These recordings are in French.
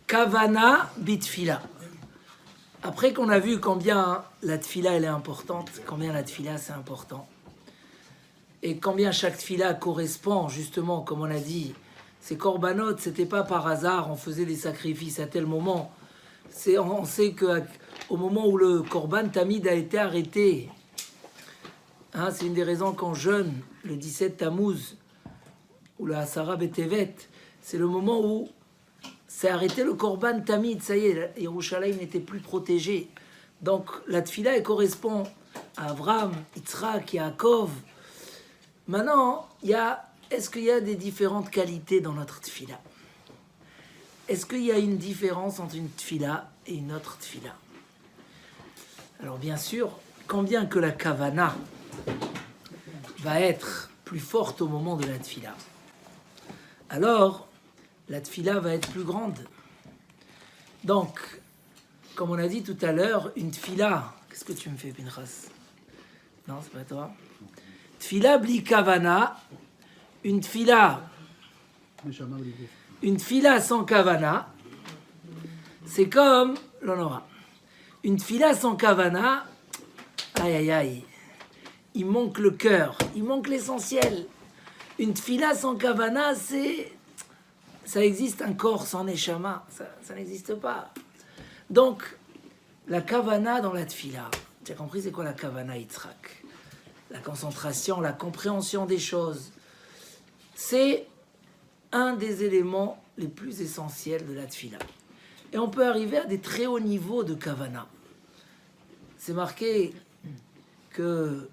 Kavana bitfila. Après qu'on a vu combien la tfila elle est importante, combien la tfila c'est important, et combien chaque tfila correspond justement, comme on a dit, ces korbanot, c'était pas par hasard, on faisait des sacrifices à tel moment. On sait qu'au moment où le korban tamid a été arrêté, hein, c'est une des raisons qu'en jeûne, le 17 Tammuz, ou le Asara Betevet, c'est le moment où c'est arrêté le Korban Tamid, ça y est, Yerushalayim n'était plus protégé. Donc la tfila, elle correspond à Avram, Yitzhak, Yaakov. Maintenant, est-ce qu'il y a des différentes qualités dans notre tfila? Est-ce qu'il y a une différence entre une tfila et une autre tfila? Alors bien sûr, quand bien que la kavana va être plus forte au moment de la tfila, alors la tfila va être plus grande. Donc, comme on a dit tout à l'heure, une tfila... Qu'est-ce que tu me fais, Pinchas? Non, c'est pas toi. Tfila bli kavana, une tfila sans kavana, c'est comme l'honora. Une tfila sans kavana, aïe aïe aïe, il manque le cœur, il manque l'essentiel. Une tfila sans kavana, ça existe un corps sans neshama, ça n'existe pas. Donc, la kavana dans la tfila, tu as compris c'est quoi la kavana Yitzhak? La concentration, la compréhension des choses, c'est un des éléments les plus essentiels de la tfila. Et on peut arriver à des très hauts niveaux de kavana. C'est marqué que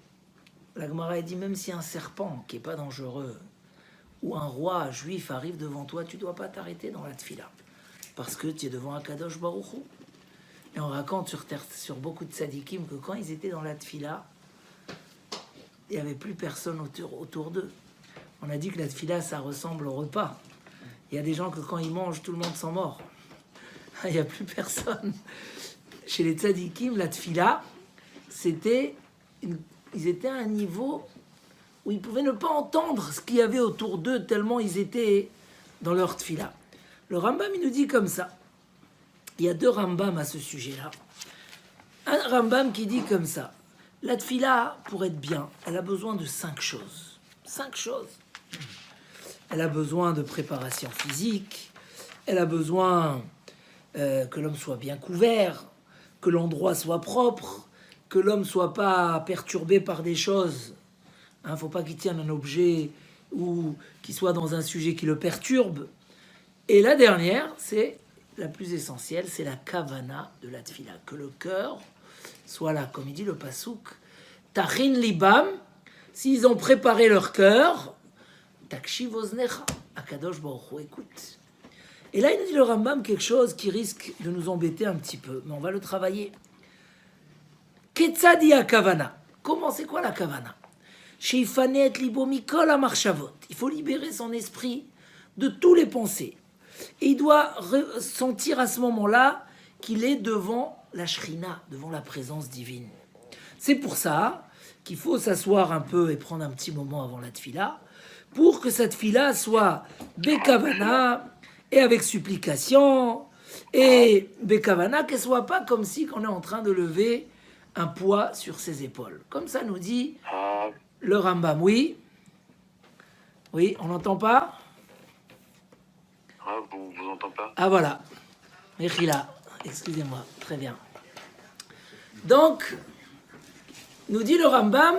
la Gemara dit même si un serpent qui n'est pas dangereux ou un roi juif arrive devant toi, tu ne dois pas t'arrêter dans la tfila. Parce que tu es devant Akadosh Baruch Hu. Et on raconte sur beaucoup de tzadikim que quand ils étaient dans la tfila, il n'y avait plus personne autour d'eux. On a dit que la tfila, ça ressemble au repas. Il y a des gens que quand ils mangent, tout le monde s'en mord. Il n'y a plus personne. Chez les tzadikim, la tfila, ils étaient à un niveau où ils pouvaient ne pas entendre ce qu'il y avait autour d'eux tellement ils étaient dans leur tfila. Le Rambam, il nous dit comme ça. Il y a deux Rambam à ce sujet-là. Un Rambam qui dit comme ça. La tfila, pour être bien, elle a besoin de 5 choses. 5 choses. Elle a besoin de préparation physique. Elle a besoin que l'homme soit bien couvert, que l'endroit soit propre, que l'homme ne soit pas perturbé par des choses. Il ne faut pas qu'il tienne un objet ou qu'il soit dans un sujet qui le perturbe. Et la dernière, c'est la plus essentielle, c'est la kavana de la tfila. Que le cœur soit là, comme il dit le pasouk. Tachin libam, s'ils ont préparé leur cœur, takshiv oznecha, akadosh baruch hu, écoute. Et là, il nous dit le Rambam quelque chose qui risque de nous embêter un petit peu, mais on va le travailler. Ketzadia kavana. Comment, c'est quoi la kavana? Sheifanet libo mikol amarchavot. Il faut libérer son esprit de tous les pensées. Et il doit sentir à ce moment-là qu'il est devant la shrina, devant la présence divine. C'est pour ça qu'il faut s'asseoir un peu et prendre un petit moment avant la tfila, pour que cette tfila soit bekavana, et avec supplication, et bekavana, qu'elle soit pas comme si on est en train de lever un poids sur ses épaules. Comme ça nous dit le Rambam. Oui, on n'entend pas? Ah, vous entend pas? Ah voilà, Mechila, excusez-moi, très bien. Donc, nous dit le Rambam,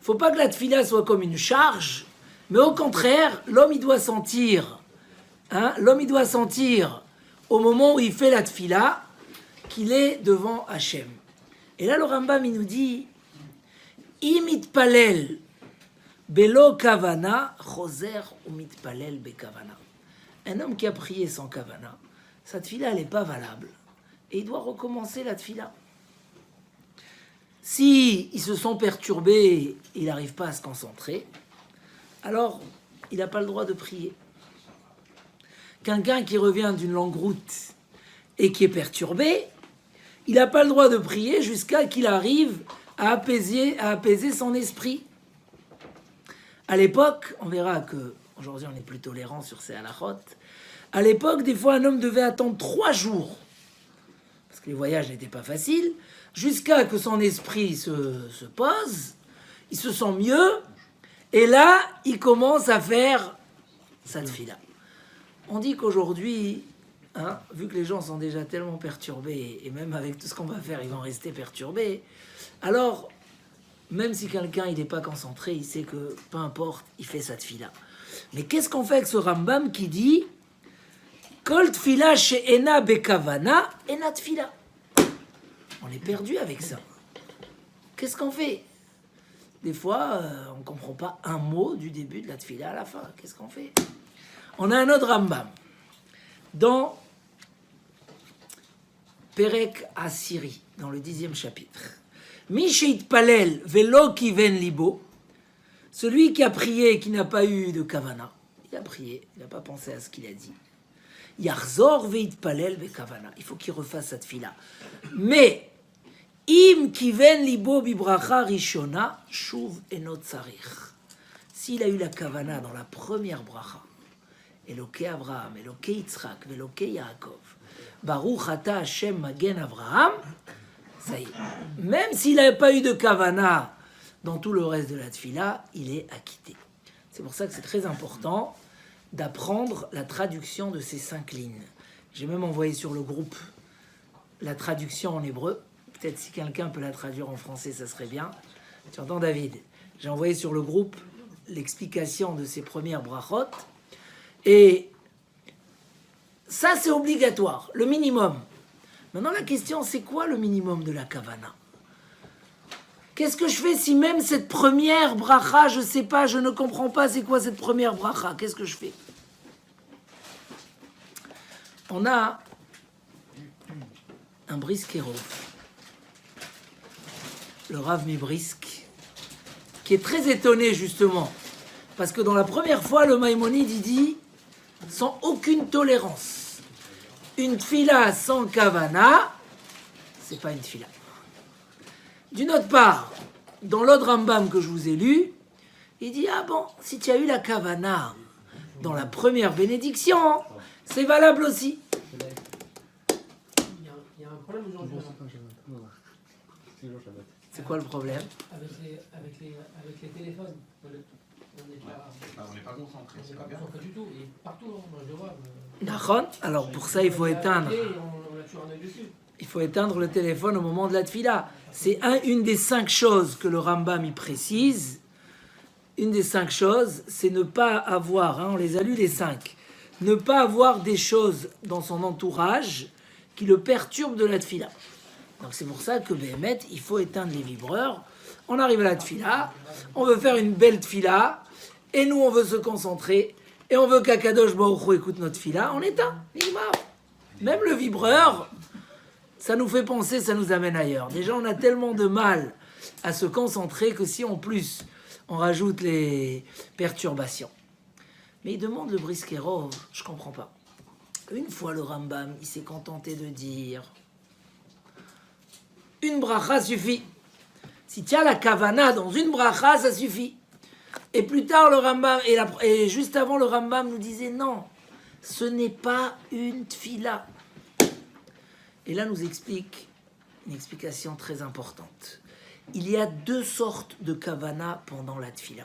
faut pas que la tfila soit comme une charge, mais au contraire, l'homme il doit sentir, au moment où il fait la tfila, qu'il est devant Hachem. Et là le Rambam il nous dit, imit palel belo kavana, choser umit palel be kavana. Un homme qui a prié sans kavana, sa tfila elle n'est pas valable. Et il doit recommencer la tfila. Si ils se sont perturbés, il n'arrive pas à se concentrer, alors il n'a pas le droit de prier. Quelqu'un qui revient d'une longue route et qui est perturbé, il n'a pas le droit de prier jusqu'à qu'il arrive à apaiser son esprit. À l'époque, on verra que aujourd'hui on est plus tolérant sur ces halachot. À l'époque, des fois, un homme devait attendre 3 jours, parce que les voyages n'étaient pas faciles, jusqu'à que son esprit se pose, il se sent mieux, et là, il commence à faire sa tefila. On dit qu'aujourd'hui, vu que les gens sont déjà tellement perturbés, et même avec tout ce qu'on va faire, ils vont rester perturbés, alors, même si quelqu'un il n'est pas concentré, il sait que, peu importe, il fait sa tefila. Mais qu'est-ce qu'on fait avec ce Rambam qui dit « Kol tefila she'ena bekavana, ena tefila » On est perdu avec ça. Qu'est-ce qu'on fait? Des fois, on ne comprend pas un mot du début de la tefila à la fin. Qu'est-ce qu'on fait? On a un autre Rambam dans Perek Asiri, dans le 10e chapitre. Mi sheitpalel velo kiven libo, celui qui a prié et qui n'a pas eu de kavana, il a prié, il n'a pas pensé à ce qu'il a dit. Yachzor veitpalel bekavana, il faut qu'il refasse cette tefila. Mais im kiven libo bibracha rishona shuv enot sarich. S'il a eu la kavana dans la première bracha, Elokei Abraham, Elokei Yitzhak, Elokei Yaakov, Baruch ata Hashem magen Abraham, ça y est. Même s'il n'avait pas eu de kavana dans tout le reste de la tefila, il est acquitté. C'est pour ça que c'est très important d'apprendre la traduction de ces 5 lignes. J'ai même envoyé sur le groupe la traduction en hébreu. Peut-être si quelqu'un peut la traduire en français, ça serait bien. Tu entends, David? J'ai envoyé sur le groupe l'explication de ces premières brachot. Et ça, c'est obligatoire, le minimum. Maintenant, la question, c'est quoi le minimum de la kavana? Qu'est-ce que je fais si même cette première bracha, je ne sais pas, je ne comprends pas c'est quoi cette première bracha? Qu'est-ce que je fais? On a un Briskerov, le Rav Mibrisk, qui est très étonné justement, parce que dans la première fois, le Maïmonide, il dit, sans aucune tolérance, une tfila sans kavana, c'est pas une tfila. D'une autre part, dans l'autre Rambam que je vous ai lu, il dit, ah bon, si tu as eu la kavana dans la première bénédiction, c'est valable aussi. Il y a un problème aujourd'hui. C'est quoi le problème? Avec les téléphones. On n'est pas concentré, c'est pas bien. Pas du tout, et partout, moi je le vois. D'accord. Alors pour ça, il faut éteindre. On a toujours un œil dessus. Il faut éteindre le téléphone au moment de la tfila. C'est une des 5 choses que le Rambam y précise. Une des 5 choses, c'est ne pas avoir, on les a lus les 5, ne pas avoir des choses dans son entourage qui le perturbent de la tfila. Donc c'est pour ça que Béhémet, il faut éteindre les vibreurs. On arrive à la tfila, on veut faire une belle tfila, et nous on veut se concentrer, et on veut qu'Akadosh Baruch Hu écoute notre tfila, on éteint, nigmar. Même le vibreur, ça nous fait penser, ça nous amène ailleurs. Déjà on a tellement de mal à se concentrer que si en plus on rajoute les perturbations. Mais il demande le Briskerov, je comprends pas. Une fois le Rambam, il s'est contenté de dire une bracha suffit. Si tu as la kavana dans une bracha, ça suffit. Et plus tard, le Rambam, et juste avant, le Rambam nous disait non, ce n'est pas une tfila. Et là, nous explique une explication très importante. Il y a 2 sortes de kavana pendant la tfila.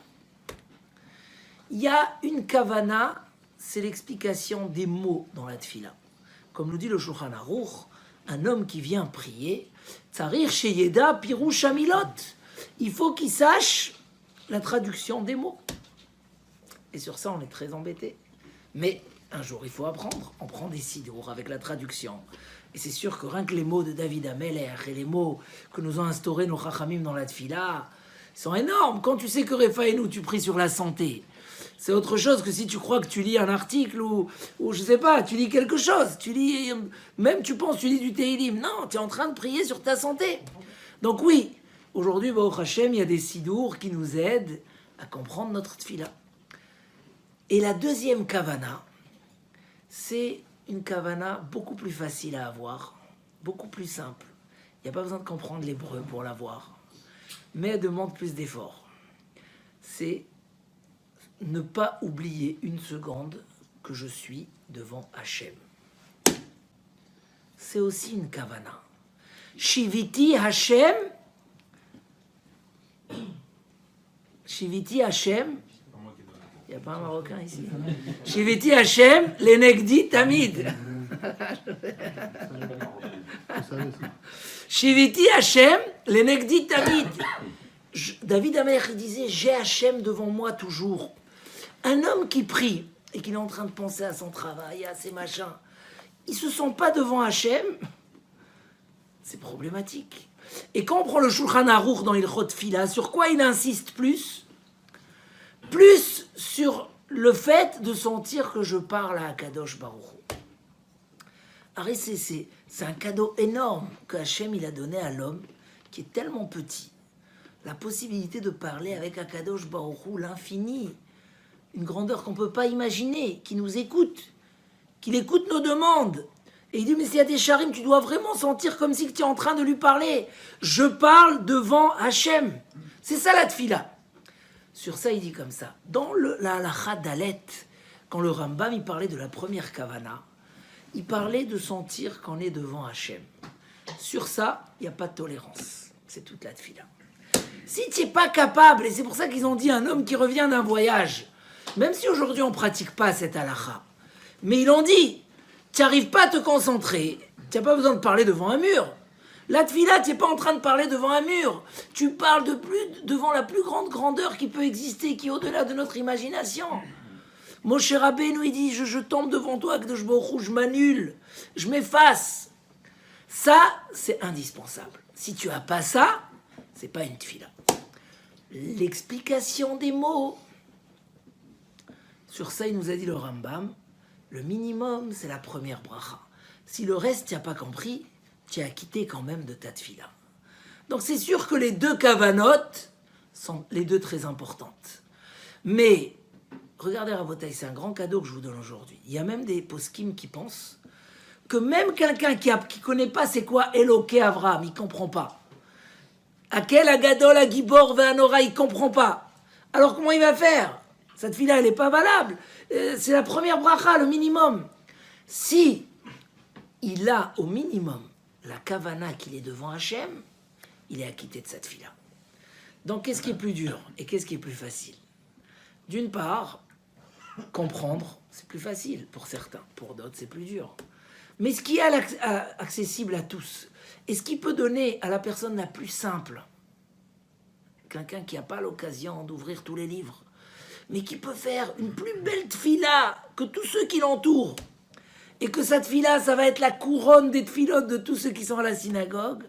Il y a une kavana, c'est l'explication des mots dans la tfila. Comme nous dit le Shulchan Aruch, un homme qui vient prier, Tsarir sheyeda pirush hamilot. Il faut qu'il sache la traduction des mots. Et sur ça, on est très embêté. Mais un jour, il faut apprendre. On prend des sidours avec la traduction. Et c'est sûr que rien que les mots de David Ameller et les mots que nous ont instaurés nos chachamim dans la tfila sont énormes. Quand tu sais que Refaïnou, tu pries sur la santé, c'est autre chose que si tu crois que tu lis un article ou je sais pas, tu lis quelque chose. Tu lis, même tu penses, tu lis du Tehillim. Non, tu es en train de prier sur ta santé. Donc oui, Aujourd'hui, Baruch Hashem, il y a des sidours qui nous aident à comprendre notre tfila. Et la deuxième kavana, c'est une kavana beaucoup plus facile à avoir, beaucoup plus simple. Il n'y a pas besoin de comprendre l'hébreu pour l'avoir, mais elle demande plus d'efforts. C'est ne pas oublier une seconde que je suis devant Hachem. C'est aussi une kavana. Shiviti Hachem, Shiviti Hachem, il n'y a pas un Marocain ici. Shiviti Hachem, l'enegdi tamid. Shiviti Hachem, l'enegdi tamid. David Amer, il disait, j'ai Hachem devant moi toujours. Un homme qui prie et qui est en train de penser à son travail, à ses machins, il se sent pas devant Hachem, c'est problématique. Et quand on prend le Shulchan Aruch dans Ilchot Tfila, sur quoi il insiste plus sur le fait de sentir que je parle à Akadosh Baruch Hu. Alors c'est un cadeau énorme que Hachem il a donné à l'homme, qui est tellement petit, la possibilité de parler avec Akadosh Baruch Hu, l'infini, une grandeur qu'on ne peut pas imaginer, qui nous écoute, qu'il écoute nos demandes. Et il dit, mais s'il y a des charim, tu dois vraiment sentir comme si tu es en train de lui parler. Je parle devant Hachem. C'est ça la tfila. Sur ça, il dit comme ça. Dans la halakha Dalet, quand le Rambam il parlait de la première kavana, il parlait de sentir qu'on est devant Hachem. Sur ça, il n'y a pas de tolérance. C'est toute la tfila. Si tu n'es pas capable, et c'est pour ça qu'ils ont dit un homme qui revient d'un voyage, même si aujourd'hui on ne pratique pas cette halakha, mais ils l'ont dit, tu n'arrives pas à te concentrer, tu n'as pas besoin de parler devant un mur. La tfila, tu n'es pas en train de parler devant un mur. Tu parles devant la plus grande grandeur qui peut exister, qui est au-delà de notre imagination. Moshe Rabbeinu, il dit, je tombe devant toi, Akadosh Baruch Hu, je m'annule, je m'efface. Ça, c'est indispensable. Si tu n'as pas ça, c'est pas une tfila. L'explication des mots. Sur ça, il nous a dit le Rambam, le minimum, c'est la première bracha. Si le reste, tu n'as pas compris, tu as quitté quand même de ta tfila. Donc c'est sûr que les deux kavanotes sont les deux très importantes. Mais, regardez Rabotai, c'est un grand cadeau que je vous donne aujourd'hui. Il y a même des poskim qui pensent que même quelqu'un qui connaît pas c'est quoi Eloké Avraham, il comprend pas. Akel Agadol Agibor Ve'anora, il comprend pas. Alors comment il va faire? Cette fille-là, elle n'est pas valable. C'est la première bracha, le minimum. Si il a au minimum la kavana qu'il est devant Hachem, il est acquitté de cette fille-là. Donc qu'est-ce qui est plus dur et qu'est-ce qui est plus facile? D'une part, comprendre, c'est plus facile pour certains. Pour d'autres, c'est plus dur. Mais ce qui est accessible à tous, et ce qui peut donner à la personne la plus simple, quelqu'un qui n'a pas l'occasion d'ouvrir tous les livres, mais qui peut faire une plus belle tfila que tous ceux qui l'entourent, et que cette tfila, ça va être la couronne des tfilotes de tous ceux qui sont à la synagogue,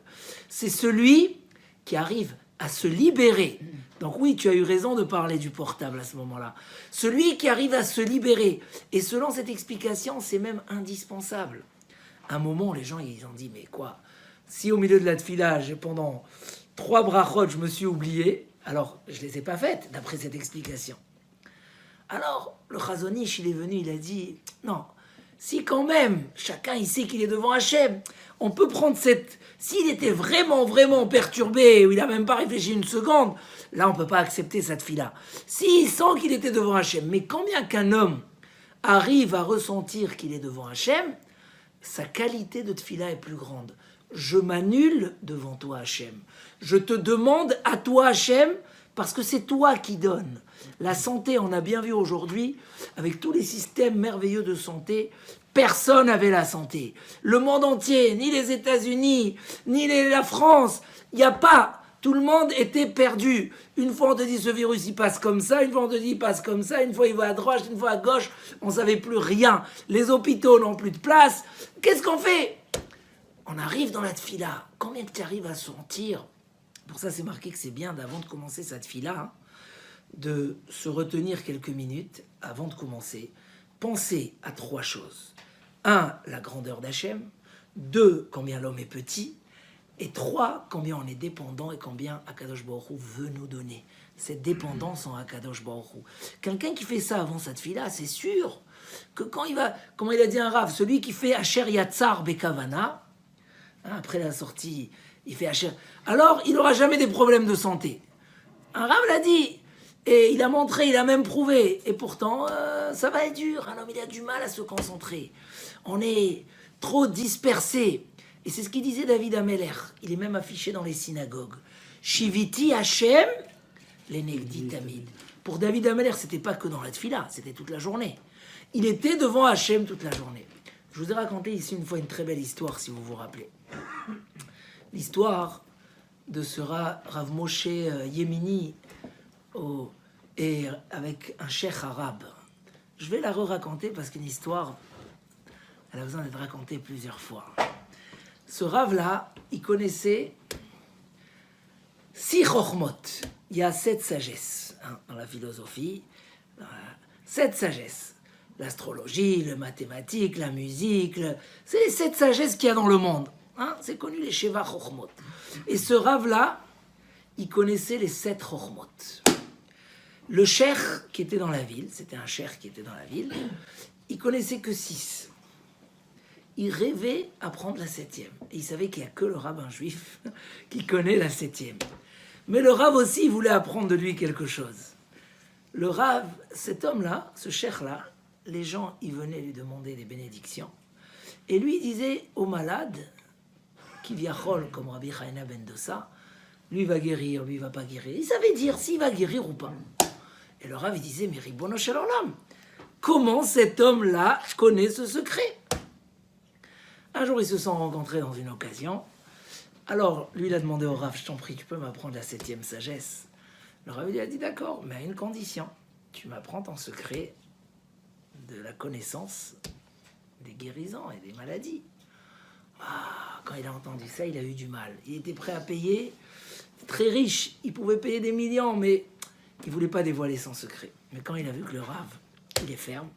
c'est celui qui arrive à se libérer. Donc oui, tu as eu raison de parler du portable à ce moment-là. Celui qui arrive à se libérer. Et selon cette explication, c'est même indispensable. À un moment, les gens, ils ont dit, mais quoi? Si au milieu de la tfila, pendant 3 brachot, je me suis oublié, alors je ne les ai pas faites, d'après cette explication. Alors, le Chazonish, il est venu, il a dit, non, si quand même, chacun, il sait qu'il est devant Hachem, on peut prendre cette... S'il était vraiment, vraiment perturbé, ou il n'a même pas réfléchi une seconde, là, on ne peut pas accepter cette fille-là. S'il sent qu'il était devant Hachem, mais quand bien qu'un homme arrive à ressentir qu'il est devant Hachem, sa qualité de tfila est plus grande. Je m'annule devant toi, Hachem. Je te demande à toi, Hachem, parce que c'est toi qui donnes. La santé, on a bien vu aujourd'hui, avec tous les systèmes merveilleux de santé, personne n'avait la santé. Le monde entier, ni les États-Unis, ni la France, il n'y a pas. Tout le monde était perdu. Une fois on te dit ce virus il passe comme ça, une fois on te dit il passe comme ça, une fois il va à droite, une fois à gauche, on ne savait plus rien. Les hôpitaux n'ont plus de place. Qu'est-ce qu'on fait? On arrive dans la tfila. Combien que tu arrives à sentir? Pour ça c'est marqué que c'est bien d'avant de commencer cette tfila, de se retenir quelques minutes avant de commencer. Penser à 3 choses. 1, la grandeur d'Hachem. 2, combien l'homme est petit. Et 3, combien on est dépendant et combien Akadosh Baruch Hu veut nous donner. Cette dépendance en Akadosh Baruch Hu. Quelqu'un qui fait ça avant sa tefila, c'est sûr que quand il va, comme il a dit un Rav, celui qui fait Asher Yatzar Bekavana, après la sortie, il fait Asher, alors il n'aura jamais des problèmes de santé. Un Rav l'a dit, et il a montré, il a même prouvé, et pourtant, ça va être dur. Un homme, il a du mal à se concentrer. On est trop dispersé. Et c'est ce qu'il disait David Ameler. Il est même affiché dans les synagogues. Shiviti Hashem, l'Enegdi Tamid. Pour David Ameler, c'était pas que dans la tefila, c'était toute la journée. Il était devant Hashem toute la journée. Je vous ai raconté ici une fois une très belle histoire, si vous vous rappelez. L'histoire de ce Rav Moshe Yemini et avec un cheikh arabe. Je vais la re-raconter parce qu'une histoire, elle a besoin d'être racontée plusieurs fois. Ce Rav-là, il connaissait 6 chokhmot. Il y a 7 sagesses dans la philosophie. 7 sagesses. L'astrologie, le mathématique, la musique. C'est les 7 sagesses qu'il y a dans le monde. C'est connu, les Sheva chokhmot. Et ce Rav-là, il connaissait les 7 chokhmot. Le cheikh qui était dans la ville, c'était un cheikh qui était dans la ville, il connaissait que 6. Il rêvait apprendre la 7e. Et il savait qu'il n'y a que le rabbin juif qui connaît la 7e. Mais le Rav aussi voulait apprendre de lui quelque chose. Le Rav, cet homme-là, ce cheikh-là, les gens, ils venaient lui demander des bénédictions. Et lui, il disait aux malades, qui viachol, comme Rabbi Chaina ben Dossa, lui va guérir, lui va pas guérir. Il savait dire s'il va guérir ou pas. Et le Rav, il disait, mais Ribono Shel Olam, comment cet homme-là connaît ce secret? Un jour, ils se sont rencontrés dans une occasion. Alors, lui, il a demandé au Rav, je t'en prie, tu peux m'apprendre la 7e sagesse? Le Rav, il a dit, d'accord, mais à une condition. Tu m'apprends ton secret de la connaissance des guérisons et des maladies. Quand il a entendu ça, il a eu du mal. Il était prêt à payer, très riche. Il pouvait payer des millions, mais il ne voulait pas dévoiler son secret. Mais quand il a vu que le Rav, il est ferme,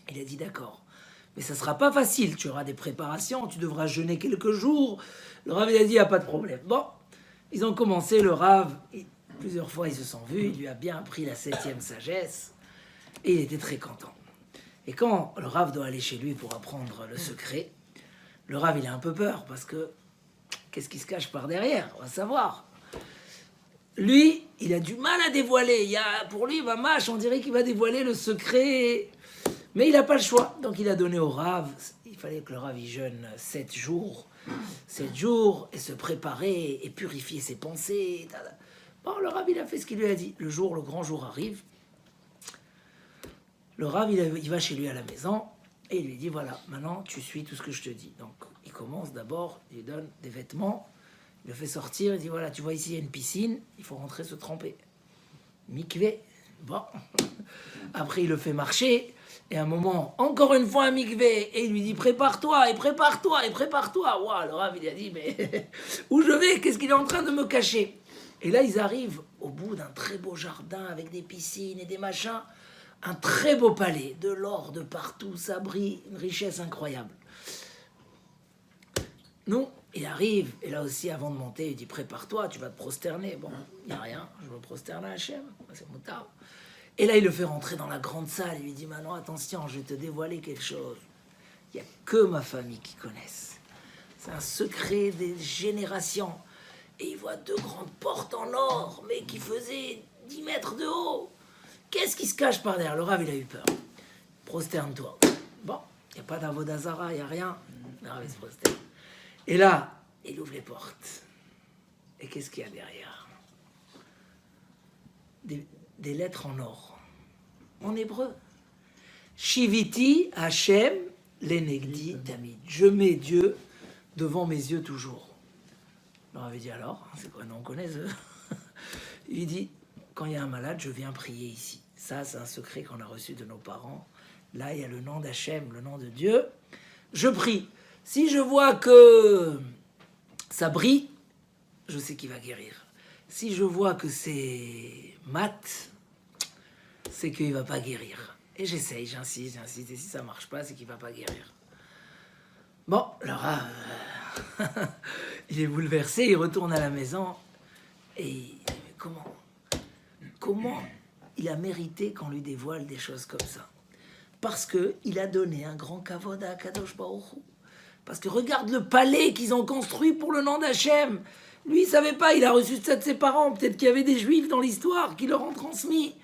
il a dit, d'accord. Mais ça ne sera pas facile, tu auras des préparations, tu devras jeûner quelques jours. Le Rav, il a dit, il n'y a pas de problème. Bon, ils ont commencé, le Rav, plusieurs fois ils se sont vus, il lui a bien appris la 7e sagesse, et il était très content. Et quand le Rav doit aller chez lui pour apprendre le secret, le Rav, il a un peu peur, parce que qu'est-ce qui se cache par derrière? On va savoir. Lui, il a du mal à dévoiler. Pour lui, Mamash, on dirait qu'il va dévoiler le secret. Mais il n'a pas le choix. Donc il a donné au Rav, il fallait que le Rav y jeûne 7 jours. 7 jours, et se préparer, et purifier ses pensées. Bon, le Rav, il a fait ce qu'il lui a dit. Le grand jour arrive. Le Rav, il va chez lui à la maison, et il lui dit, voilà, maintenant, tu suis tout ce que je te dis. Donc, il commence d'abord, il lui donne des vêtements, il le fait sortir, il dit, voilà, tu vois ici, il y a une piscine, il faut rentrer se tremper. Mikvé. Bon. Après, il le fait marcher. Et à un moment, encore une fois un mikvé, et il lui dit prépare-toi, et prépare-toi, et prépare-toi. Waouh, le Rav, il a dit, mais où je vais? Qu'est-ce qu'il est en train de me cacher? Et là, ils arrivent au bout d'un très beau jardin avec des piscines et des machins, un très beau palais, de l'or de partout, ça brille, une richesse incroyable. Nous, il arrive, et là aussi, avant de monter, il dit prépare-toi, tu vas te prosterner. Bon, il n'y a rien, je me prosterne à Hachem, c'est moutard. Et là, il le fait rentrer dans la grande salle. Il lui dit, maintenant, attention, je vais te dévoiler quelque chose. Il n'y a que ma famille qui connaisse. C'est un secret des générations. Et il voit 2 grandes portes en or, mais qui faisaient 10 mètres de haut. Qu'est-ce qui se cache par derrière? Le Rav, il a eu peur. Prosterne-toi. Bon, il n'y a pas d'avodazara, il n'y a rien. Le Rav, il se prosterne. Et là, il ouvre les portes. Et qu'est-ce qu'il y a derrière? Des lettres en or, en hébreu. Shiviti Hashem l'Enegdi Tamid. Je mets Dieu devant mes yeux toujours. On avait dit alors, c'est quoi? Non, on connaît eux. Il dit, quand il y a un malade, je viens prier ici. Ça, c'est un secret qu'on a reçu de nos parents. Là, il y a le nom d'Hachem, le nom de Dieu. Je prie. Si je vois que ça brille, je sais qu'il va guérir. Si je vois que c'est mat, c'est qu'il ne va pas guérir. Et j'essaye, j'insiste. Et si ça ne marche pas, c'est qu'il ne va pas guérir. Bon, le Rav, il est bouleversé, il retourne à la maison et comment il a mérité qu'on lui dévoile des choses comme ça? Parce qu'il a donné un grand kavod à Akadosh Baruch Hu. Parce que regarde le palais qu'ils ont construit pour le nom d'Hachem. Lui, il ne savait pas, il a reçu ça de ses parents. Peut-être qu'il y avait des juifs dans l'histoire qui leur ont transmis.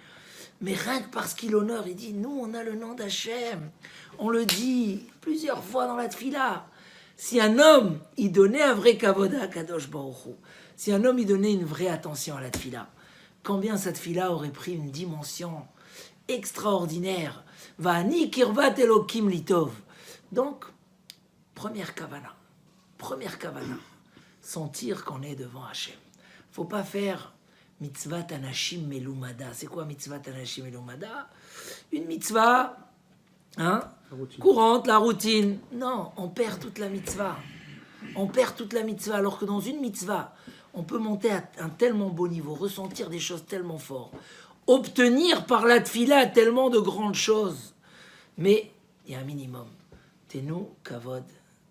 Mais rien que parce qu'il honore, il dit, nous, on a le nom d'Hachem. On le dit plusieurs fois dans la tfila. Si un homme, il donnait un vrai kavod à Akadosh Baruch Hu, si un homme, il donnait une vraie attention à la tfila, combien cette tfila aurait pris une dimension extraordinaire. Va'ani kirvat Elokim litov. Donc, première kavana, sentir qu'on est devant Hachem. Faut pas faire mitzvah anashim melumada. C'est quoi mitzvah anashim melumada? Une mitzvah, courante, la routine. Non, on perd toute la mitzvah. Alors que dans une mitzvah, on peut monter à un tellement beau niveau, ressentir des choses tellement fortes, obtenir par la tfila tellement de grandes choses. Mais il y a un minimum. Tenu kavod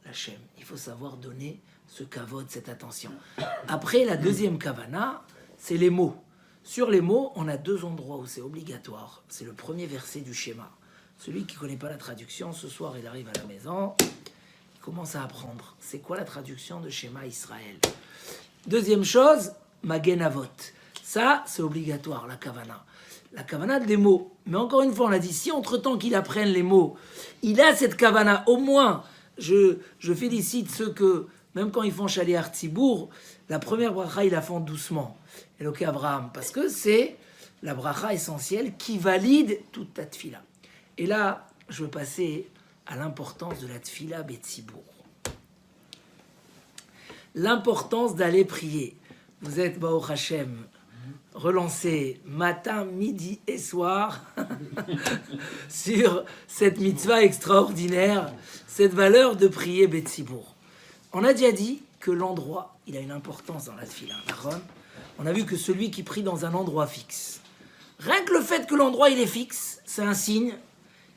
l'Hachem. Il faut savoir donner ce kavod, cette attention. Après, la deuxième kavana, c'est les mots. Sur les mots, on a deux endroits où c'est obligatoire. C'est le premier verset du schéma. Celui qui ne connaît pas la traduction, ce soir, il arrive à la maison, il commence à apprendre. C'est quoi la traduction de schéma Israël? Deuxième chose, Magen Avot. Ça, c'est obligatoire, la kavana. La kavana des mots. Mais encore une fois, on a dit, si entre-temps qu'il apprenne les mots, il a cette kavana, au moins, je félicite ceux que, même quand ils font Shaliach Tzibour, la première bracha, ils la font doucement. Eloké Abraham, parce que c'est la bracha essentielle qui valide toute ta tfila. Et là, je veux passer à l'importance de la tfila Betzibour. L'importance d'aller prier. Vous êtes, Baruch Hashem, relancé matin, midi et soir sur cette mitzvah extraordinaire, cette valeur de prier Betzibour. On a déjà dit que l'endroit, il a une importance dans la tfila. On a vu que celui qui prie dans un endroit fixe, rien que le fait que l'endroit il est fixe, c'est un signe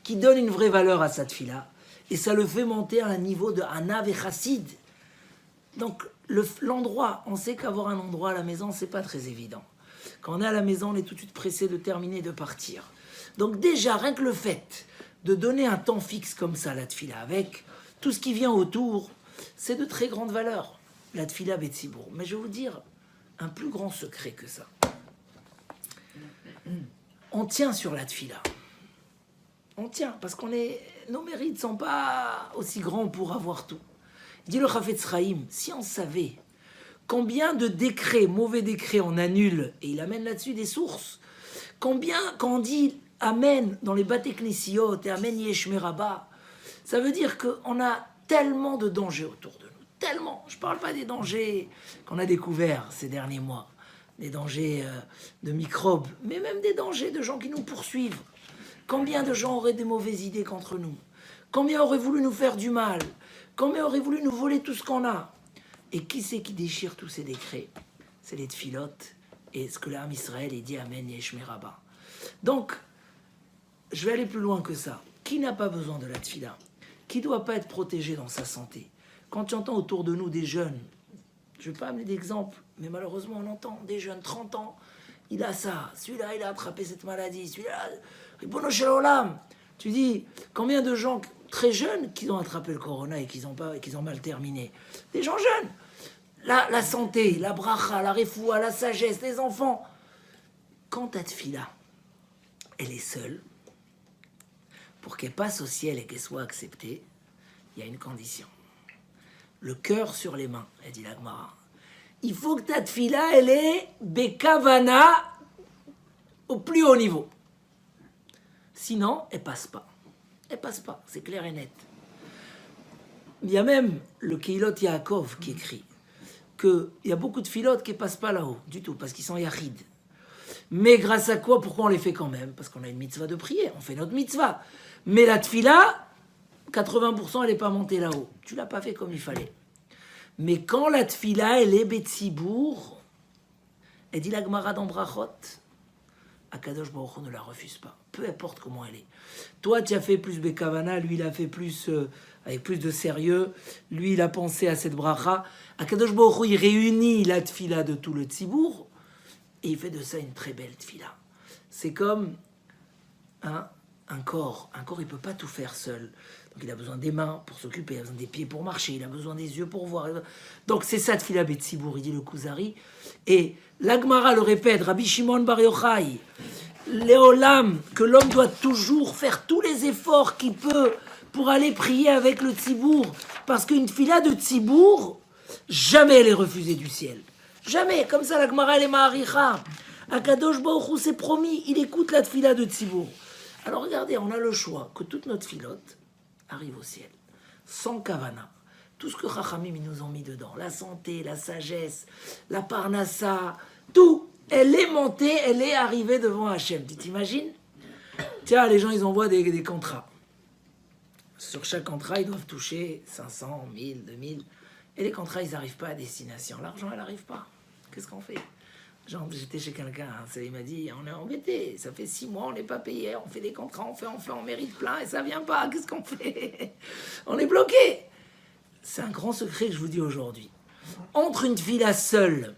qui donne une vraie valeur à sa tfila, et ça le fait monter à un niveau de Hanav et Chassid. Donc l'endroit, on sait qu'avoir un endroit à la maison, c'est pas très évident. Quand on est à la maison, on est tout de suite pressé de terminer, de partir. Donc déjà, rien que le fait de donner un temps fixe comme ça, la tfila, avec tout ce qui vient autour, c'est de très grande valeur, la tfila Betzibour. Mais je vais vous dire un plus grand secret que ça. On tient sur la tfila. On tient, parce nos mérites ne sont pas aussi grands pour avoir tout. Il dit le Chafetz Chaim, si on savait combien de décrets, mauvais décrets, on annule, et il amène là-dessus des sources, combien, quand on dit Amen dans les Bate Knesiot et Amen Yesh Meraba, ça veut dire qu'on a tellement de dangers autour de nous, tellement. Je ne parle pas des dangers qu'on a découverts ces derniers mois, des dangers de microbes, mais même des dangers de gens qui nous poursuivent. Combien de gens auraient des mauvaises idées contre nous? Combien auraient voulu nous faire du mal? Combien auraient voulu nous voler tout ce qu'on a? Et qui c'est qui déchire tous ces décrets? C'est les tfilotes et ce que l'âme Israël est dit Amen Yesh Meraba. Donc, je vais aller plus loin que ça. Qui n'a pas besoin de la tfila? Qui ne doit pas être protégé dans sa santé? Quand tu entends autour de nous des jeunes, je ne vais pas amener d'exemple, mais malheureusement on entend des jeunes, 30 ans, il a ça, celui-là il a attrapé cette maladie, celui-là, Ribono Shel Olam. Tu dis, combien de gens très jeunes qui ont attrapé le corona et qui ont mal terminé? Des gens jeunes. La santé, la bracha, la refoua, la sagesse, les enfants. Quand ta tfila, elle est seule, pour qu'elle passe au ciel et qu'elle soit acceptée, il y a une condition. Le cœur sur les mains, elle dit la Gemara. Il faut que ta tfila, elle est bekavana au plus haut niveau. Sinon, elle passe pas. Elle passe pas, c'est clair et net. Il y a même le Keilot Yaakov qui écrit qu'il y a beaucoup de filotes qui ne passent pas là-haut, du tout, parce qu'ils sont yachid. Mais grâce à quoi? Pourquoi on les fait quand même? Parce qu'on a une mitzvah de prier, on fait notre mitzvah. Mais la tfila, 80% elle n'est pas montée là-haut. Tu l'as pas fait comme il fallait. Mais quand la tfila, elle est Betzibour, elle dit la Gemara dans Brachot, Akadosh Baruch Hu ne la refuse pas, peu importe comment elle est. Toi, tu as fait plus Bekavana, lui, il a fait plus, avec plus de sérieux, lui, il a pensé à cette bracha. Akadosh Baruch Hu, il réunit la tfila de tout le tzibour, et il fait de ça une très belle tfila. C'est comme un corps. Un corps, il ne peut pas tout faire seul. Donc, il a besoin des mains pour s'occuper, il a besoin des pieds pour marcher, il a besoin des yeux pour voir. Donc, c'est ça, tfila betzibour, il dit le Kuzari. Et l'Agmara le répète, Rabbi Shimon Bar Yochai, Léolam, que l'homme doit toujours faire tous les efforts qu'il peut pour aller prier avec le tzibour. Parce qu'une tfila de tzibour, jamais elle est refusée du ciel. Jamais. Comme ça, l'Agmara, elle est ma'aricha. Akadosh Baruch Hu s'est promis, il écoute la tfila de tzibour. Alors regardez, on a le choix que toute notre filote arrive au ciel, sans kavana. Tout ce que Chachamim nous ont mis dedans, la santé, la sagesse, la parnassa, tout, elle est montée, elle est arrivée devant Hachem. Tu t'imagines? Tiens, les gens, ils envoient des contrats. Sur chaque contrat, ils doivent toucher 500, 1000, 2000. Et les contrats, ils n'arrivent pas à destination. L'argent, elle n'arrive pas. Qu'est-ce qu'on fait? Genre, j'étais chez quelqu'un, il m'a dit, on est embêté, ça fait 6 mois, on n'est pas payé, on fait des contrats, on fait, on mérite plein, et ça vient pas, qu'est-ce qu'on fait? On est bloqué. C'est un grand secret que je vous dis aujourd'hui. Entre une tfila seule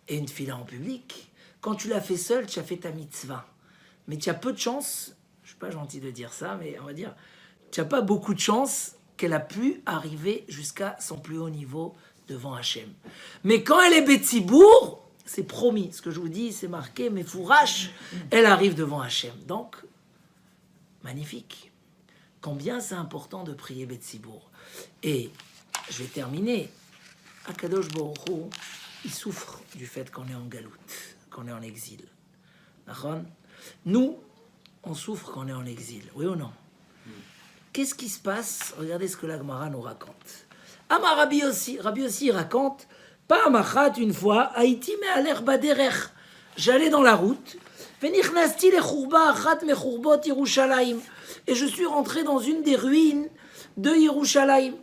et une tfila en public, quand tu l'as fait seule, tu as fait ta mitzvah. Mais tu as peu de chance, je suis pas gentil de dire ça, mais on va dire, tu n'as pas beaucoup de chance qu'elle a pu arriver jusqu'à son plus haut niveau devant Hachem. Mais quand elle est Betzibour, c'est promis. Ce que je vous dis, c'est marqué, mais fourrache, elle arrive devant Hachem. Donc, magnifique. Combien c'est important de prier Betzibour. Et je vais terminer. Akadosh Baruch Hu, il souffre du fait qu'on est en galoute, qu'on est en exil. Nous, on souffre quand on est en exil. Oui ou non? Qu'est-ce qui se passe? Regardez ce que la Gemara nous raconte. Amar Rabbi aussi raconte, pas machat une fois, Haïti me aler baderech. J'allais dans la route, venichnasti le churba achat me churbot Yerushalayim, et je suis rentré dans une des ruines de Yerushalayim.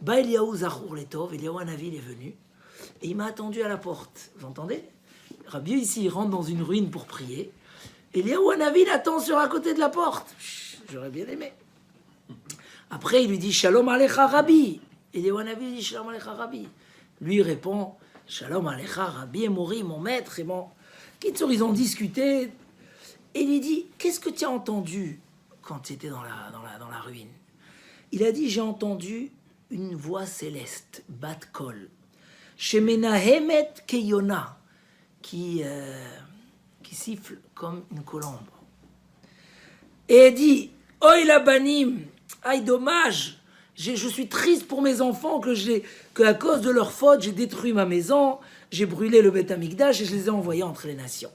Ba Eliyahu Zachur Letov, Eliyahu Hanavi est venu, et il m'a attendu à la porte. Vous entendez? Rabbi ici, il rentre dans une ruine pour prier. Eliyahu Hanavi l'attend sur à côté de la porte. J'aurais bien aimé. Après, il lui dit Shalom Alecha Rabbi. Eliyahu Hanavi dit Shalom Alecha Rabbi. Lui, il répond Shalom Alecha Rabbi et Mori, mon maître. Et bon, ils ont discuté. Et il lui dit qu'est-ce que tu as entendu quand tu étais dans la ruine? Il a dit j'ai entendu une voix céleste, bat kol, shemenahemet keyona, qui siffle comme une colombe. Et elle dit Oy la banim, aïe dommage, je suis triste pour mes enfants que à cause de leur faute, j'ai détruit ma maison, j'ai brûlé le Beth Amikdash et je les ai envoyés entre les nations.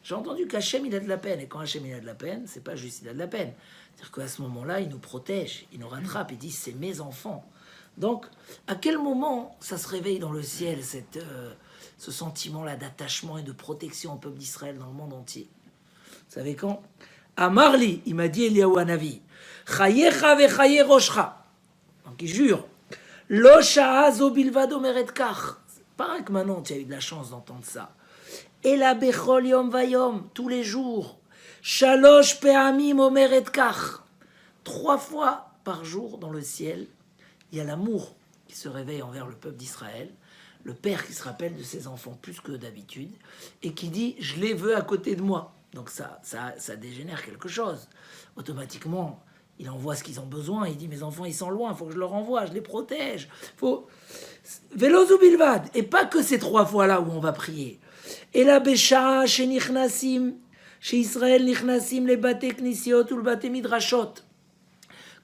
J'ai entendu qu'Hachem il a de la peine, et quand Hachem il a de la peine, c'est pas juste il a de la peine. C'est-à-dire qu'à ce moment-là, il nous protège, il nous rattrape, il dit c'est mes enfants. Donc, à quel moment ça se réveille dans le ciel, ce sentiment-là d'attachement et de protection au peuple d'Israël dans le monde entier? Vous savez quand? À Marli, il m'a dit Eliyahu Hanavi, Chayecha vechaye roshcha. Donc il jure, Lo sha'azo bilvad omeret kach. Pas que maintenant tu as eu de la chance d'entendre ça. Et la bechol yom vayom, tous les jours. Shalosh pe'amim omeret kach. 3 fois par jour dans le ciel, il y a l'amour qui se réveille envers le peuple d'Israël, le père qui se rappelle de ses enfants plus que d'habitude, et qui dit « je les veux à côté de moi ». Donc ça dégénère quelque chose. Automatiquement, il envoie ce qu'ils ont besoin, il dit « mes enfants ils sont loin, il faut que je leur envoie, je les protège ». Velozu bilvad, et pas que ces 3 fois-là où on va prier. Et la besha chez nichnasim, chez Israël nichnasim les bate knisiot ou le bate midrashot.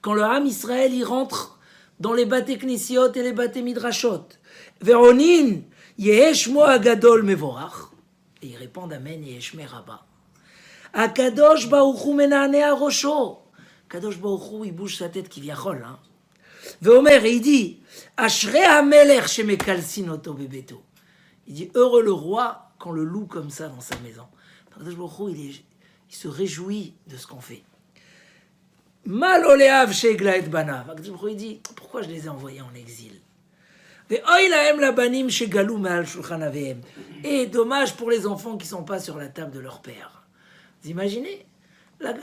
Quand le Ham Israël il rentre dans les bate knisiot et les bate midrashot. Veronin, yehesh mo agadol mevorach. Et ils répondent Amen, yehesh me rabba. Akadosh Baruch Hu menane a rosho. Kadosh Baruch Hu, il bouge sa tête qui viachol. Veomer, et il dit Ashrei hamelech shemekalsin oto bebeto. Il dit heureux le roi quand le loue comme ça dans sa maison. Kadosh Baruch Hu, il se réjouit de ce qu'on fait. Mal oleav sheigla et banav. Kadosh Baruch Hu, il dit pourquoi je les ai envoyés en exil? Et dommage pour les enfants qui ne sont pas sur la table de leur père. Vous imaginez?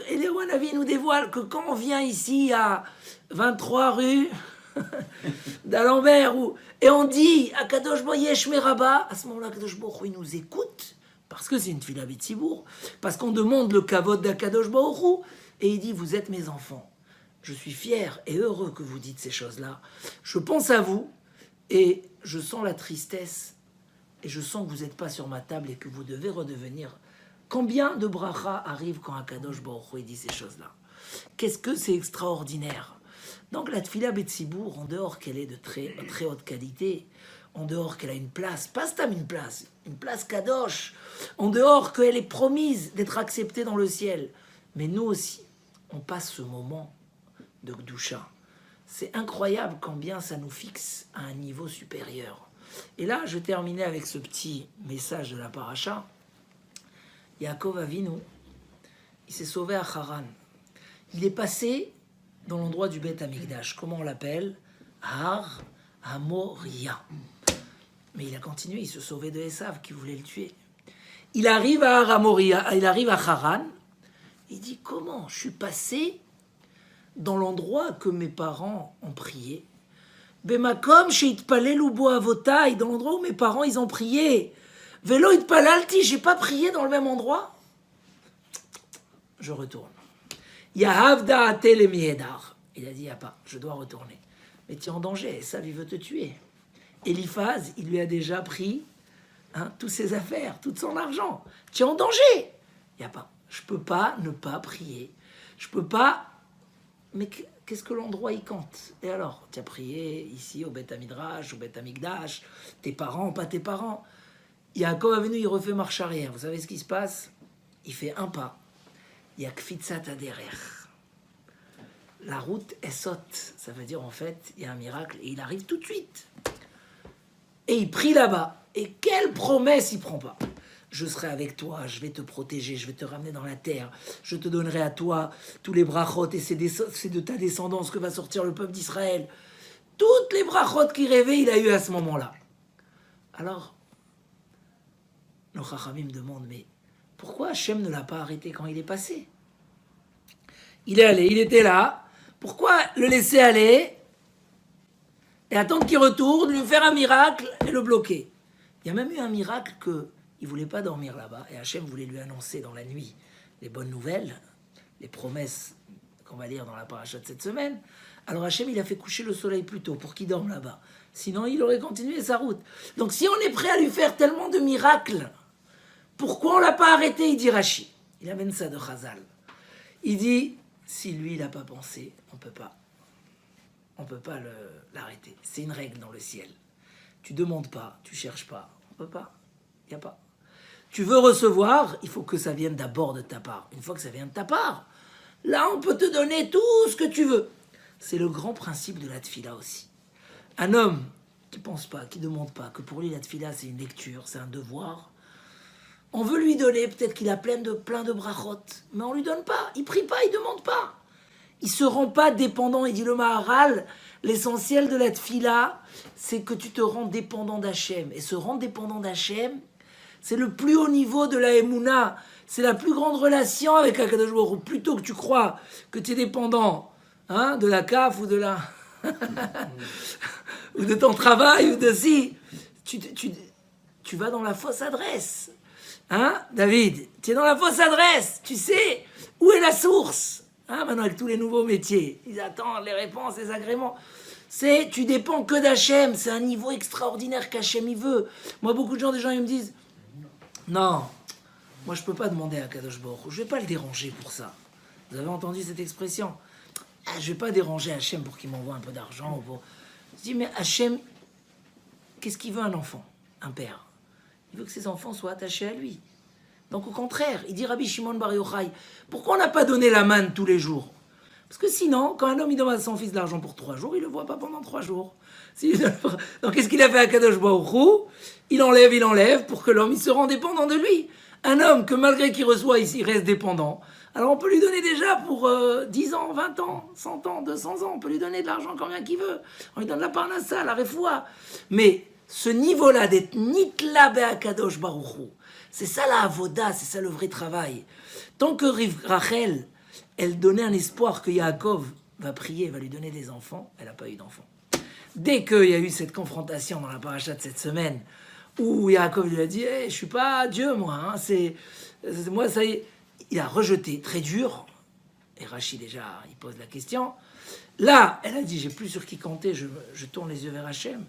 Eliyahu Hanavi nous dévoile que quand on vient ici à 23 rue d'Alembert et on dit à Kadosh Baruch Hu Yesh Meraba, à ce moment-là, Kadosh Baruch Hu, il nous écoute parce que c'est une tefila b'tzibour, parce qu'on demande le kavod d'Akadosh Baruch Hu, et il dit vous êtes mes enfants. Je suis fier et heureux que vous dites ces choses-là. Je pense à vous et je sens la tristesse et je sens que vous n'êtes pas sur ma table et que vous devez redevenir. Combien de bracha arrivent quand Akadosh Baruch Hu dit ces choses-là? Qu'est-ce que c'est extraordinaire? Donc la tefila b'tzibour, en dehors qu'elle est de très, très haute qualité, en dehors qu'elle a une place, pas stam une place kadosh, en dehors qu'elle est promise d'être acceptée dans le ciel. Mais nous aussi, on passe ce moment de Gdusha. C'est incroyable combien ça nous fixe à un niveau supérieur. Et là, je terminais avec ce petit message de la paracha. Yaakov Avinu, il s'est sauvé à Haran. Il est passé dans l'endroit du Beth Amikdash. Comment on l'appelle? Har Hamoria. Mais il a continué, il se sauvait de Esav qui voulait le tuer. Il arrive à Har Hamoria, il arrive à Haran. Il dit comment je suis passé dans l'endroit que mes parents ont prié. Bemakom sheitpalelu bo avotai, dans l'endroit où mes parents ils ont prié. Velo itpalalti, j'ai pas prié dans le même endroit. Je retourne. Yahav da'ate le miedar. Il a dit, ah pas, je dois retourner. Mais tu es en danger, ça, il veut te tuer. Eliphaz, il lui a déjà pris toutes ses affaires, tout son argent. Tu es en danger. Il n'y a pas, je peux pas ne pas prier. Je peux pas, mais qu'est-ce que l'endroit il compte? Et alors, tu as prié ici au Beth Amidrash, au Beth Amikdash, tes parents, pas tes parents. Yaakov Avinu, il refait marche arrière. Vous savez ce qui se passe? Il fait un pas. Il y a kfitzat aderer. La route est saute. Ça veut dire en fait, il y a un miracle et il arrive tout de suite. Et il prie là-bas. Et quelle promesse il prend pas? Je serai avec toi, je vais te protéger, je vais te ramener dans la terre. Je te donnerai à toi tous les brachot et c'est de ta descendance que va sortir le peuple d'Israël. Toutes les brachot qu'il rêvait, il a eu à ce moment-là. Alors, le Chachamim demande, mais pourquoi Hachem ne l'a pas arrêté quand il est passé? Il est allé, il était là. Pourquoi le laisser aller et attendre qu'il retourne, lui faire un miracle et le bloquer? Il y a même eu un miracle qu'il ne voulait pas dormir là-bas et Hachem voulait lui annoncer dans la nuit les bonnes nouvelles, les promesses qu'on va lire dans la paracha de cette semaine. Alors Hachem, il a fait coucher le soleil plus tôt pour qu'il dorme là-bas. Sinon, il aurait continué sa route. Donc si on est prêt à lui faire tellement de miracles, pourquoi on ne l'a pas arrêté? Il dit Rashi. Il amène ça de Chazal. Il dit, si lui, il n'a pas pensé, on peut pas. On peut pas l'arrêter. C'est une règle dans le ciel. Tu demandes pas, tu cherches pas. On peut pas. Il n'y a pas. Tu veux recevoir, il faut que ça vienne d'abord de ta part. Une fois que ça vient de ta part, là, on peut te donner tout ce que tu veux. C'est le grand principe de la tefila aussi. Un homme qui pense pas, qui demande pas, que pour lui, la tefila, c'est une lecture, c'est un devoir. On veut lui donner, peut-être qu'il a plein de brachot, mais on lui donne pas. Il prie pas, il demande pas. Il se rend pas dépendant. Il dit le Maharal, l'essentiel de la tefila, c'est que tu te rends dépendant d'Hachem. Et se rendre dépendant d'Hachem, c'est le plus haut niveau de la Emouna. C'est la plus grande relation avec Akadosh Baruch Hu. Plutôt que tu crois que tu es dépendant de la CAF ou de la ou de ton travail ou de si, tu vas dans la fausse adresse. David, tu es dans la fausse adresse. Tu sais où est la source. Maintenant, avec tous les nouveaux métiers, ils attendent les réponses, les agréments. Tu dépends que d'Hachem. C'est un niveau extraordinaire qu'Hachem il veut. Moi, beaucoup de gens, ils me disent non, moi, je ne peux pas demander à Kadosh Baruch Hu. Je ne vais pas le déranger pour ça. Vous avez entendu cette expression? Je ne vais pas déranger Hachem pour qu'il m'envoie un peu d'argent. Je dis, mais Hachem, qu'est-ce qu'il veut un enfant, un père? Il veut que ses enfants soient attachés à lui. Donc au contraire, il dit Rabbi Shimon Bar Yochai, pourquoi on n'a pas donné la manne tous les jours? Parce que sinon, quand un homme il demande à son fils de l'argent pour 3 jours, il ne le voit pas pendant 3 jours. Donc qu'est-ce qu'il a fait à Kadosh Baruch Hu? Il enlève pour que l'homme il se rende dépendant de lui. Un homme que malgré qu'il reçoit ici, il reste dépendant. Alors on peut lui donner déjà pour 10 ans, 20 ans, 100 ans, 200 ans, on peut lui donner de l'argent combien qu'il veut. On lui donne la parnassa, la refoua. Mais ce niveau-là d'être nitla be'akadosh baruch hu, c'est ça la avoda, c'est ça le vrai travail. Tant que Rachel, elle donnait un espoir que Yaakov va prier, va lui donner des enfants, elle n'a pas eu d'enfants. Dès qu'il y a eu cette confrontation dans la paracha de cette semaine, où Yaakov lui a dit hey, « je suis pas Dieu, moi, hein, c'est moi, ça y est », il a rejeté, très dur, et Rachid déjà, il pose la question. Là, elle a dit « j'ai plus sur qui compter, je tourne les yeux vers Hachem ».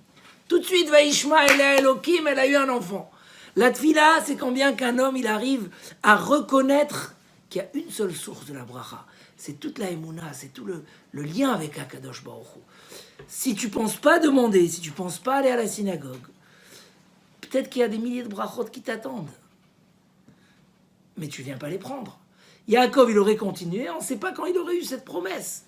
Tout de suite, Vaishma, elle a Elohim, elle a eu un enfant. La tfila, c'est combien qu'un homme, il arrive à reconnaître qu'il y a une seule source de la bracha. C'est toute la émouna, c'est tout le lien avec Akadosh Baruch Hu. Si tu ne penses pas demander, si tu ne penses pas aller à la synagogue, peut-être qu'il y a des milliers de brachot qui t'attendent. Mais tu ne viens pas les prendre. Yaakov, il aurait continué, on ne sait pas quand il aurait eu cette promesse.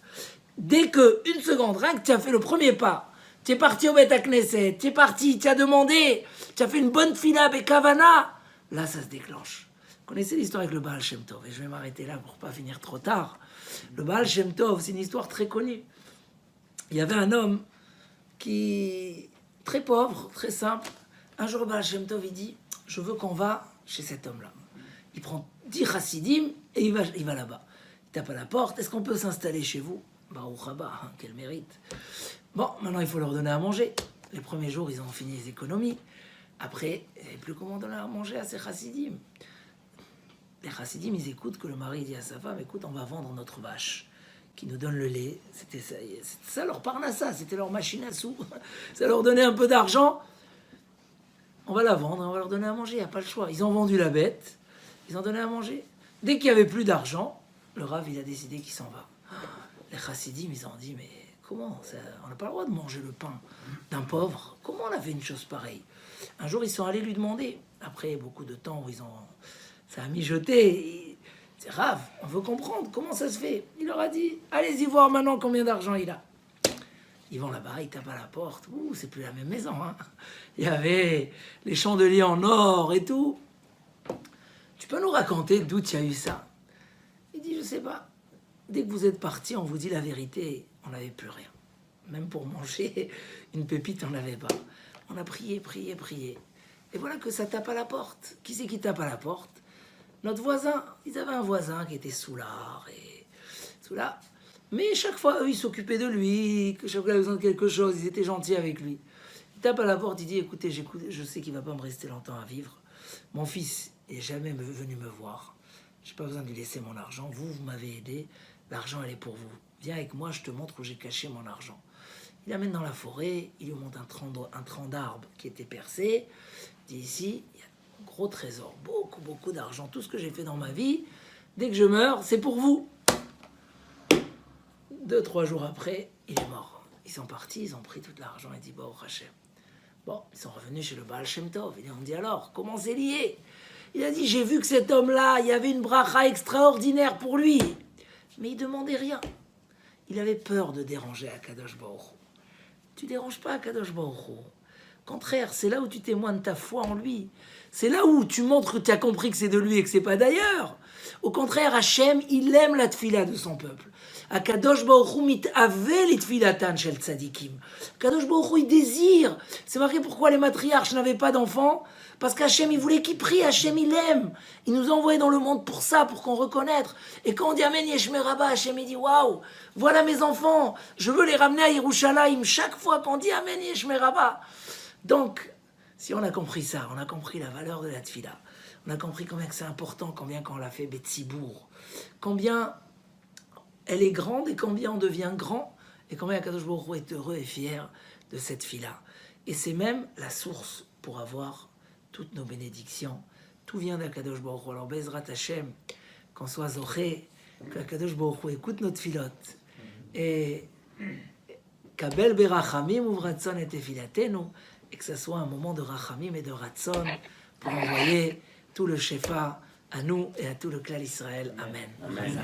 Dès que, une seconde, rien que tu as fait le premier pas, tu es parti au Beth Knesset, tu es parti, tu as demandé, tu as fait une bonne fila Bekavana, là ça se déclenche. Vous connaissez l'histoire avec le Baal Shem Tov, et je vais m'arrêter là pour ne pas finir trop tard. Le Baal Shem Tov, c'est une histoire très connue. Il y avait un homme qui, très pauvre, très simple. Un jour, le Baal Shem Tov, il dit, je veux qu'on va chez cet homme-là. Il prend 10 chassidim et il va là-bas. Il tape à la porte, est-ce qu'on peut s'installer chez vous? Baruch haba, hein, quel mérite. Bon, maintenant il faut leur donner à manger. Les premiers jours, ils ont fini les économies. Après, il n'y avait plus comment donner à manger à ces chassidim. Les chassidim, ils écoutent que le mari dit à sa femme, écoute, on va vendre notre vache qui nous donne le lait. C'était ça leur parnassa, c'était leur machine à sous. Ça leur donnait un peu d'argent. On va la vendre, on va leur donner à manger, il n'y a pas le choix. Ils ont vendu la bête, ils ont donné à manger. Dès qu'il n'y avait plus d'argent, le Rav, il a décidé qu'il s'en va. Les chassidim, ils ont dit, mais comment ça, on n'a pas le droit de manger le pain d'un pauvre. Comment on a fait une chose pareille? Un jour, ils sont allés lui demander. Après beaucoup de temps où ça a mijoté. C'est Rav, on veut comprendre comment ça se fait. Il leur a dit, allez-y voir maintenant combien d'argent il a. Ils vont là-bas, ils tapent à la porte. Ouh, c'est plus la même maison. Hein. Il y avait les chandeliers en or et tout. Tu peux nous raconter d'où tu as eu ça? Il dit, je sais pas. Dès que vous êtes parti, on vous dit la vérité, on n'avait plus rien. Même pour manger une pépite, on n'avait pas. On a prié, prié, prié. Et voilà que ça tape à la porte. Qui c'est qui tape à la porte? Notre voisin. Ils avaient un voisin qui était soulard. Mais chaque fois, eux, ils s'occupaient de lui. Que chaque fois, il avait besoin de quelque chose, ils étaient gentils avec lui. Il tape à la porte, il dit, écoutez, je sais qu'il ne va pas me rester longtemps à vivre. Mon fils n'est jamais venu me voir. Je n'ai pas besoin de lui laisser mon argent. Vous m'avez aidé. L'argent, elle est pour vous. Viens avec moi, je te montre où j'ai caché mon argent. Il l'amène dans la forêt, il lui montre un tronc d'arbre qui était percé. Il dit, ici, il y a un gros trésor, beaucoup, beaucoup d'argent. Tout ce que j'ai fait dans ma vie, dès que je meurs, c'est pour vous. 2-3 jours après, il est mort. Ils sont partis, ils ont pris tout l'argent. Il dit, bon, Hachem. Bon, ils sont revenus chez le Baal Shem Tov. Ils ont dit, alors, comment c'est lié? Il a dit, j'ai vu que cet homme-là, il y avait une bracha extraordinaire pour lui. Mais il demandait rien. Il avait peur de déranger Akadosh Baruch Hu. Tu déranges pas Akadosh Baruch Hu. Au contraire, c'est là où tu témoignes ta foi en lui. C'est là où tu montres que tu as compris que c'est de lui et que c'est pas d'ailleurs. Au contraire, Hachem, il aime la tfila de son peuple. Akadosh Baruch Hu mit'ave li tfilatan shel tzadikim. Akadosh Baruch Hu, il désire. C'est marqué pourquoi les matriarches n'avaient pas d'enfants. Parce qu'Hachem, il voulait qu'ils prient. Hachem, il aime. Il nous a envoyés dans le monde pour ça, pour qu'on reconnaisse. Et quand on dit Amen Yeshme Rabba, Hachem, il dit waouh, voilà mes enfants. Je veux les ramener à Yerushalayim. Chaque fois qu'on dit Amen Yeshme Rabba. Donc, si on a compris ça, on a compris la valeur de la tfila. On a compris combien que c'est important, combien qu'on l'a fait Betsibour. Combien elle est grande et combien on devient grand. Et combien Akadosh Baruch Hu est heureux et fier de cette tfila. Et c'est même la source pour avoir toutes nos bénédictions. Tout vient d'Akadosh Baruch Hu. Alors, Bezrat Hashem, qu'on soit zoché, que Akadosh Baruch Hu écoute notre filote. Et Kabel berachamim uvratzon et tefilatenu, et que ce soit un moment de rachamim et de ratzon pour envoyer tout le shefa à nous et à tout le clan Israël. Amen. Amen.